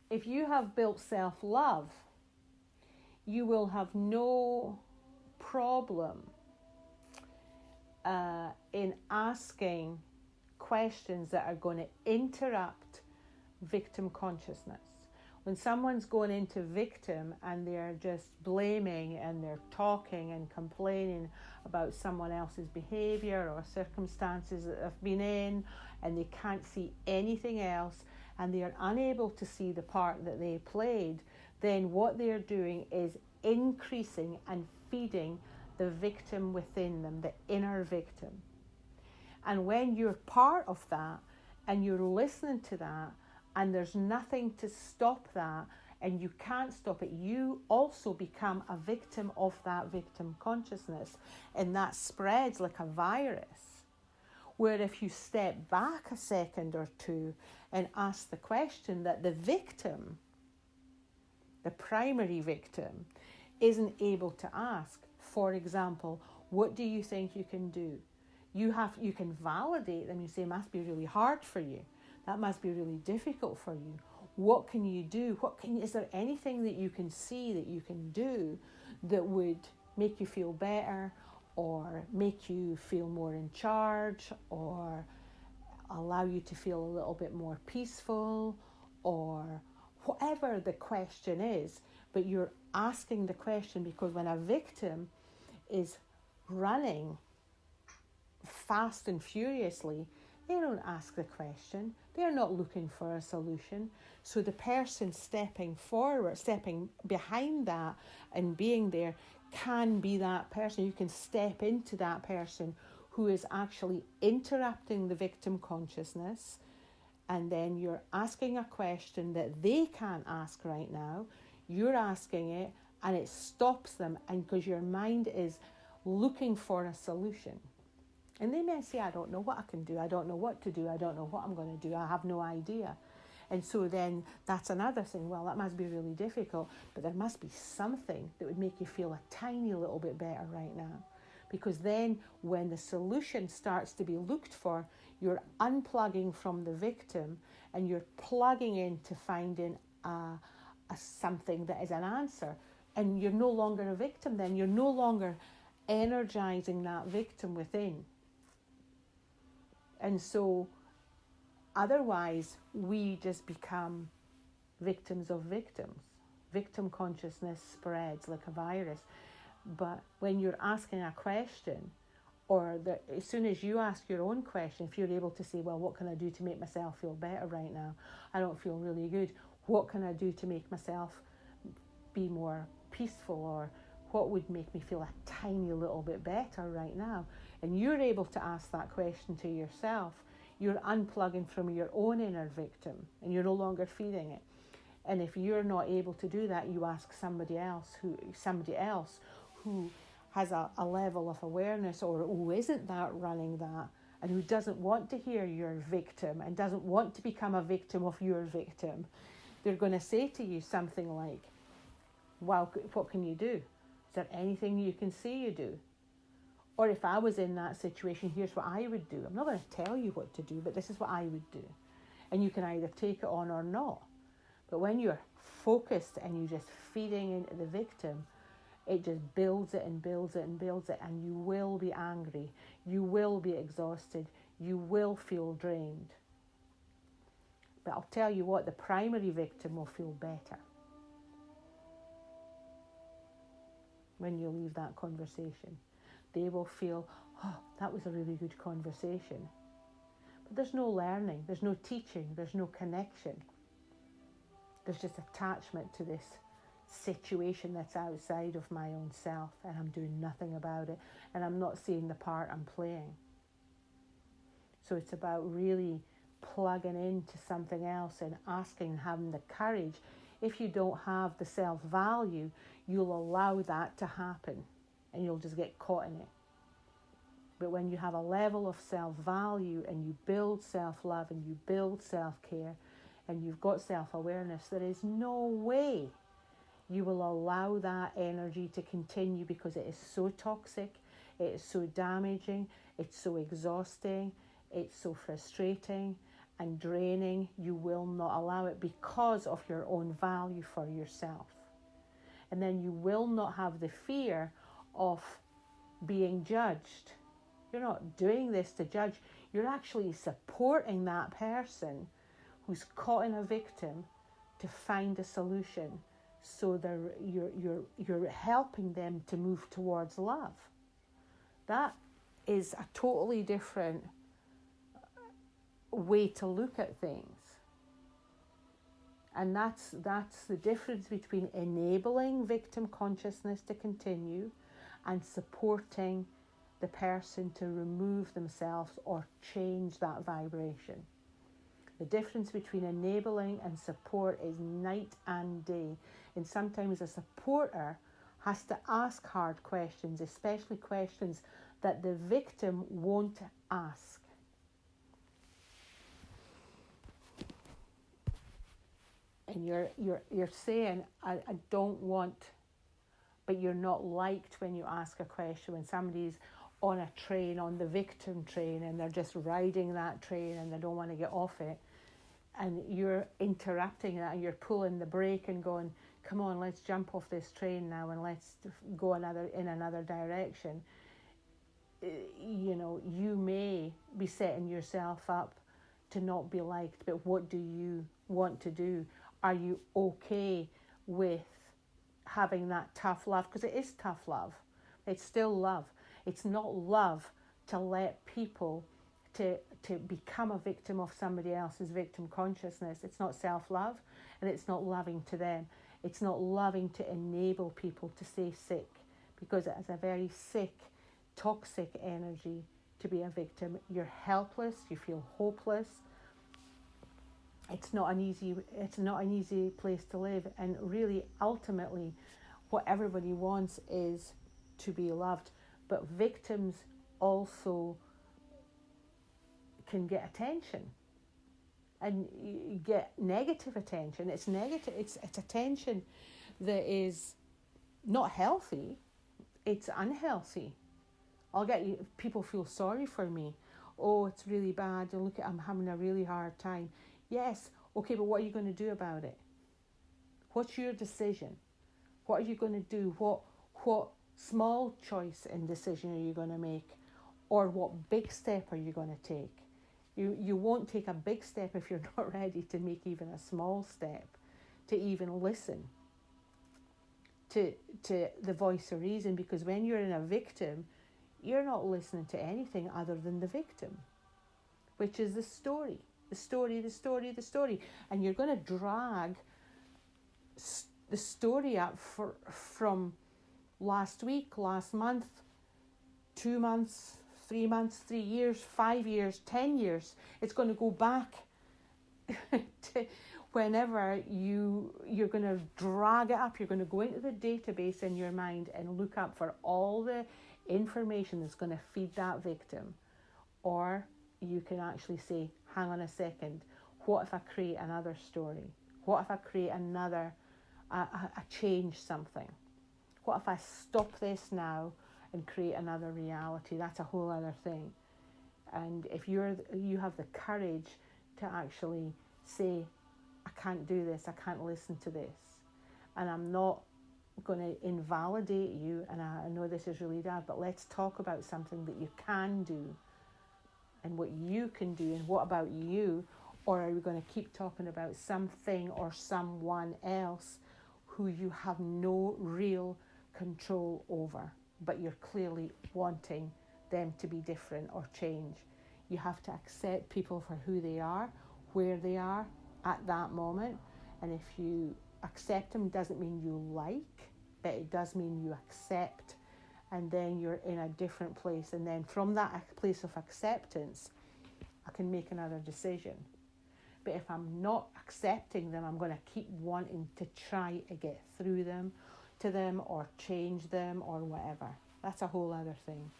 if you have built self-love, you will have no problem in asking questions that are going to interrupt victim consciousness. When someone's going into victim and they're just blaming and they're talking and complaining about someone else's behavior or circumstances that they've been in, and they can't see anything else, and they are unable to see the part that they played, then what they're doing is increasing and feeding the victim within them, the inner victim. And when you're part of that and you're listening to that, and there's nothing to stop that, and you can't stop it, you also become a victim of that victim consciousness, and that spreads like a virus. Where if you step back a second or two and ask the question that the victim, the primary victim, isn't able to ask, for example, what do you think you can do? You can validate them. You say, it must be really hard for you. That must be really difficult for you. What can you do? Is there anything that you can see that you can do that would make you feel better, or make you feel more in charge, or allow you to feel a little bit more peaceful, or whatever the question is? But you're asking the question, because when a victim is running fast and furiously, they don't ask the question. They're not looking for a solution. So the person stepping forward, stepping behind that and being there, can be that person. You can step into that person who is actually interrupting the victim consciousness, and then you're asking a question that they can't ask right now. You're asking it, and it stops them, and because your mind is looking for a solution. And they may say, I don't know what I can do. I don't know what to do. I don't know what I'm going to do. I have no idea. And so then that's another thing. Well, that must be really difficult, but there must be something that would make you feel a tiny little bit better right now. Because then when the solution starts to be looked for, you're unplugging from the victim and you're plugging into finding something that is an answer. And you're no longer a victim then. You're no longer energizing that victim within. And so otherwise we just become victims of victims. Victim consciousness spreads like a virus. But when you're asking a question, or as soon as you ask your own question, if you're able to say, well, what can I do to make myself feel better right now? I don't feel really good. What can I do to make myself be more peaceful? Or what would make me feel a tiny little bit better right now? And you're able to ask that question to yourself. You're unplugging from your own inner victim, and you're no longer feeding it. And if you're not able to do that, you ask somebody else who has a level of awareness, or who isn't that running that, and who doesn't want to hear your victim and doesn't want to become a victim of your victim. They're going to say to you something like, well, what can you do? Is there anything you can see you do? Or if I was in that situation, here's what I would do. I'm not going to tell you what to do, but this is what I would do. And you can either take it on or not. But when you're focused and you're just feeding into the victim, it just builds it and builds it and builds it, and you will be angry. You will be exhausted. You will feel drained. But I'll tell you what, the primary victim will feel better when you leave that conversation. They will feel, oh, that was a really good conversation. But there's no learning, there's no teaching, there's no connection. There's just attachment to this situation that's outside of my own self, and I'm doing nothing about it, and I'm not seeing the part I'm playing. So it's about really plugging into something else and asking, having the courage. If you don't have the self-value, you'll allow that to happen and you'll just get caught in it. But when you have a level of self-value and you build self-love and you build self-care and you've got self-awareness, there is no way you will allow that energy to continue, because it is so toxic, it is so damaging, it's so exhausting, it's so frustrating, and draining, you will not allow it because of your own value for yourself. And then you will not have the fear of being judged. You're not doing this to judge. You're actually supporting that person who's caught in a victim to find a solution. So you're helping them to move towards love. That is a totally different way to look at things. And that's the difference between enabling victim consciousness to continue and supporting the person to remove themselves or change that vibration. The difference between enabling and support is night and day. And sometimes a supporter has to ask hard questions, especially questions that the victim won't ask. And you're saying, I don't want, but you're not liked when you ask a question. When somebody's on a train, on the victim train, and they're just riding that train and they don't want to get off it, and you're interrupting that and you're pulling the brake and going, come on, let's jump off this train now and let's go in another direction. You know, you may be setting yourself up to not be liked, but what do you want to do? Are you okay with having that tough love? Because it is tough love. It's still love. It's not love to let people to become a victim of somebody else's victim consciousness. It's not self-love, and it's not loving to them. It's not loving to enable people to stay sick, because it has a very sick, toxic energy to be a victim. You're helpless, you feel hopeless. It's not an easy place to live, and really ultimately what everybody wants is to be loved. But victims also can get attention, and you get negative attention. It's negative. It's attention that is not healthy. It's unhealthy. I'll get you. People feel sorry for me. Oh, it's really bad. And look, I'm having a really hard time. Yes, okay, but what are you going to do about it? What's your decision? What are you going to do? What small choice and decision are you going to make? Or what big step are you going to take? You won't take a big step if you're not ready to make even a small step, to even listen to the voice of reason. Because when you're in a victim, you're not listening to anything other than the victim, which is the story. And you're going to drag the story up from last week, last month, 2 months, 3 months, 3 years, 5 years, 10 years. It's going to go back to whenever you're going to drag it up. You're going to go into the database in your mind and look up for all the information that's going to feed that victim. Or you can actually say, hang on a second, what if I create another story? What if I create another, I change something? What if I stop this now and create another reality? That's a whole other thing. And if you have the courage to actually say, I can't do this, I can't listen to this, and I'm not going to invalidate you, and I know this is really bad, but let's talk about something that you can do and what you can do, and what about you? Or are we going to keep talking about something or someone else who you have no real control over, but you're clearly wanting them to be different or change? You have to accept people for who they are, where they are at that moment. And if you accept them, doesn't mean you like, but it does mean you accept. And then you're in a different place. And then from that place of acceptance, I can make another decision. But if I'm not accepting them, I'm going to keep wanting to try to get through them to them or change them or whatever. That's a whole other thing.